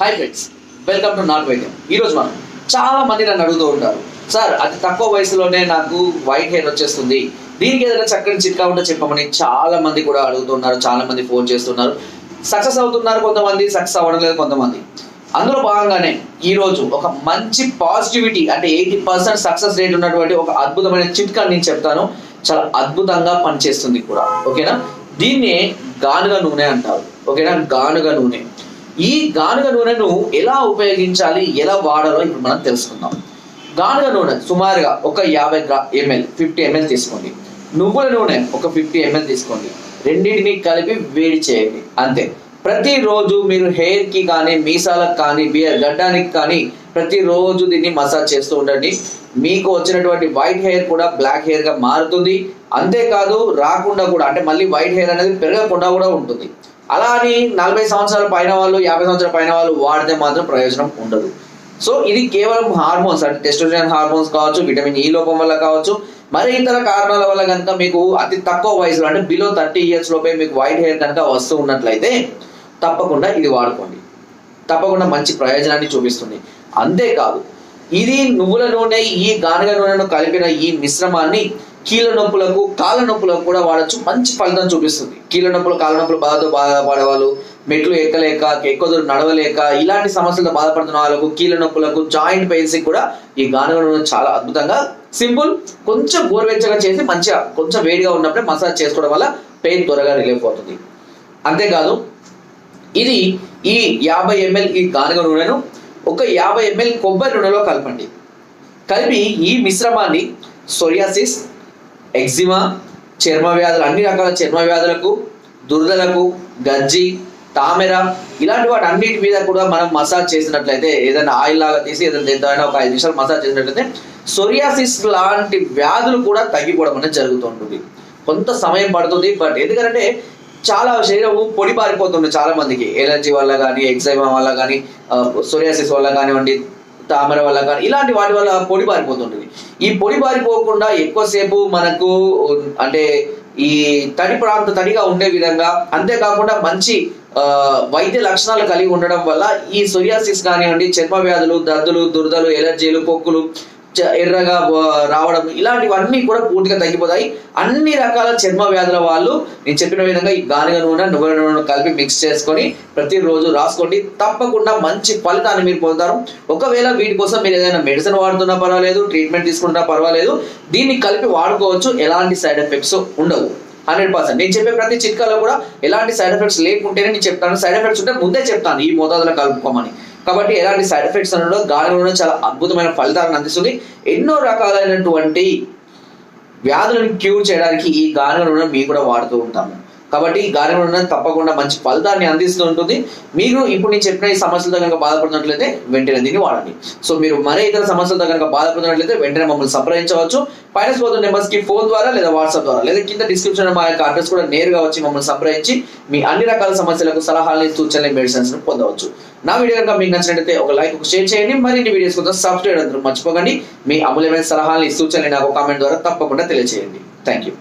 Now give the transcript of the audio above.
Hi friends, welcome to not వైద్యం. ఈరోజు మనం చాలా మంది నన్ను అడుగుతూ ఉంటారు, సార్ అతి తక్కువ వయసులోనే నాకు వైట్ హెయిర్ వచ్చేస్తుంది, దీనికి ఏదైనా చక్కని చిట్కా ఉంటే చెప్పమని చాలా మంది కూడా అడుగుతున్నారు. చాలా మంది ఫోన్ చేస్తున్నారు. సక్సెస్ అవుతున్నారు కొంతమంది, సక్సెస్ అవ్వడం లేదు కొంతమంది. అందులో భాగంగానే ఈరోజు ఒక మంచి పాజిటివిటీ అంటే 80% సక్సెస్ రేట్ ఉన్నటువంటి ఒక అద్భుతమైన చిట్కా నేను చెప్తాను. చాలా అద్భుతంగా పనిచేస్తుంది కూడా. ఓకేనా? దీన్నే గానుగ నూనె అంటారు. ఓకేనా? గానుగ నూనె. ఈ గానుగ నూనెను ఎలా ఉపయోగించాలి, ఎలా వాడాలో ఇప్పుడు మనం తెలుసుకుందాం. గానుగ నూనె సుమారుగా ఒక 50 ml 50 ml తీసుకోండి. నువ్వుల నూనె ఒక 50 ml తీసుకోండి. రెండింటిని కలిపి వేడి చేయండి. అంతే. ప్రతిరోజు మీరు హెయిర్కి కానీ, మీసాలకు కానీ, గడ్డానికి కానీ ప్రతిరోజు దీన్ని మసాజ్ చేస్తూ ఉండండి. మీకు వచ్చినటువంటి వైట్ హెయిర్ కూడా బ్లాక్ హెయిర్గా మారుతుంది. అంతేకాదు రాకుండా కూడా, అంటే మళ్ళీ వైట్ హెయిర్ అనేది పెరగకుండా కూడా ఉంటుంది. అలా అని 40 సంవత్సరాల పైన వాళ్ళు, 50 సంవత్సరాల పైన వాళ్ళు వాడితే మాత్రం ప్రయోజనం ఉండదు. సో ఇది కేవలం హార్మోన్స్, అంటే టెస్టోస్టెరాన్ హార్మోన్స్ కావచ్చు, విటమిన్ ఈ లోపం వల్ల కావచ్చు, మరి ఇతర కారణాల వల్ల కనుక మీకు అతి తక్కువ వయసులో అంటే బిలో 30 years లోపే మీకు వైట్ హెయిర్ కనుక వస్తూ ఉన్నట్లయితే తప్పకుండా ఇది వాడుకోండి. తప్పకుండా మంచి ప్రయోజనాన్ని చూపిస్తుంది. అంతేకాదు ఇది నువ్వుల నూనె, ఈ గానుగ నూనెను కలిపిన ఈ మిశ్రమాన్ని కీళ్ళ నొప్పులకు, కాళ్ళ నొప్పులకు కూడా వాడచ్చు. మంచి ఫలితం చూపిస్తుంది. కీళ్ళ నొప్పులు, కాళ్ళ నొప్పులు బాధతో బాధపడేవాళ్ళు, మెట్లు ఎక్కలేక, ఎక్కువ దూరం నడవలేక, ఇలాంటి సమస్యలతో బాధపడుతున్న వాళ్ళకు, కీళ్ళ నొప్పులకు, జాయింట్ పెయిన్స్ కూడా ఈ గానుగ నూనె చాలా అద్భుతంగా, సింపుల్, కొంచెం గోరువెచ్చగా చేసి మంచిగా కొంచెం వేడిగా ఉన్నప్పుడే మసాజ్ చేసుకోవడం వల్ల పెయిన్ త్వరగా రిలీఫ్ అవుతుంది. అంతేకాదు ఇది ఈ 50 ml ఈ గానుగ నూనెను ఒక 50 ml కొబ్బరి నూనెలో కలపండి. కలిపి ఈ మిశ్రమాన్ని సోరియాసిస్, ఎగ్జిమా, చర్మ వ్యాధులు, అన్ని రకాల చర్మ వ్యాధులకు, దురదలకు, గజ్జి, తామెర, ఇలాంటి వాటి అన్నిటి మీద కూడా మనం మసాజ్ చేసినట్లయితే, ఏదైనా ఆయిల్ లాగా తీసి ఏదైనా ఒక 5 నిమిషాలు మసాజ్ చేసినట్లయితే సోరియాసిస్ లాంటి వ్యాధులు కూడా తగ్గిపోవడం అనేది జరుగుతుంటుంది. కొంత సమయం పడుతుంది, బట్ ఎందుకంటే చాలా శరీరం పొడి పారిపోతుంది. చాలా మందికి ఎలర్జీ వల్ల కానీ, ఎగ్జైమా వల్ల కానీ, సోరియాసిస్ వల్ల కానివ్వండి, తామర వల్ల కానీ, ఇలాంటి వాటి వల్ల పొడి పారిపోతుంటుంది. ఈ పొడి పారిపోకుండా ఎక్కువసేపు మనకు అంటే ఈ తడిగా ఉండే విధంగా, అంతేకాకుండా మంచి వైద్య లక్షణాలు కలిగి ఉండడం వల్ల ఈ సోరియాసిస్ కానివ్వండి, చర్మ వ్యాధులు, దద్దులు, దురదలు, ఎలర్జీలు, పొక్కులు ఎర్రగా రావడం, ఇలాంటివన్నీ కూడా పూర్తిగా తగ్గిపోతాయి. అన్ని రకాల చర్మ వ్యాధుల వాళ్ళు నేను చెప్పిన విధంగా ఈ గానుగ నూనె, నువ్వుల నూనె కలిపి మిక్స్ చేసుకొని ప్రతిరోజు రాసుకోండి. తప్పకుండా మంచి ఫలితాన్ని మీరు పొందుతారు. ఒకవేళ వీటి కోసం మీరు ఏదైనా మెడిసిన్ వాడుతున్నా పర్వాలేదు, ట్రీట్మెంట్ తీసుకుంటున్నా పర్వాలేదు, దీన్ని కలిపి వాడుకోవచ్చు. ఎలాంటి సైడ్ ఎఫెక్ట్స్ ఉండవు. 100%. నేను చెప్పే ప్రతి చిట్కాలో కూడా ఎలాంటి సైడ్ ఎఫెక్ట్స్ లేకుంటేనే నేను చెప్తాను. సైడ్ ఎఫెక్ట్స్ ఉంటే ముందే చెప్తాను ఈ మోతాదులో కలుపుకోమని. కాబట్టి ఎలాంటి సైడ్ ఎఫెక్ట్స్ అనడం, గానుగ నూనె చాలా అద్భుతమైన ఫలితాలను అందిస్తుంది. ఎన్నో రకాలైనటువంటి వ్యాధులను క్యూర్ చేయడానికి ఈ గానుగ నూనె మేము కూడా వాడుతూ ఉంటాము. కాబట్టి ఈ గానుగ నూనె తప్పకుండా మంచి ఫలితాన్ని అందిస్తూ ఉంటుంది. మీరు ఇప్పుడు నేను చెప్పిన ఈ సమస్యలతో కనుక బాధపడుతున్నట్లయితే వెంటనే దీన్ని వాడండి. సో మీరు మరే ఇతర సమస్యలతో కనుక బాధపడుతున్నట్లయితే వెంటనే మమ్మల్ని సంప్రదించవచ్చు. పైన పోతున్న నెంబర్స్కి ఫోన్ ద్వారా లేదా వాట్సాప్ ద్వారా, లేదా కింద డిస్క్రిప్షన్ మా యొక్క అడ్రస్ కూడా నేరుగా వచ్చి మమ్మల్ని సంప్రదించి మీ అన్ని రకాల సమస్యలకు సలహాలని, సూచనలు, మెడిసిన్స్ పొందవచ్చు. నా వీడియో కనుక మీకు నచ్చినట్లయితే ఒక లైక్, ఒక షేర్ చేయండి. మరిన్ని వీడియోస్ కోసం సబ్స్క్రైబ్ అందరూ మర్చిపోకండి. మీ అమూల్యమైన సలహాలని, సూచనలు నాకు కామెంట్ ద్వారా తప్పకుండా తెలియజేయండి. Thank you.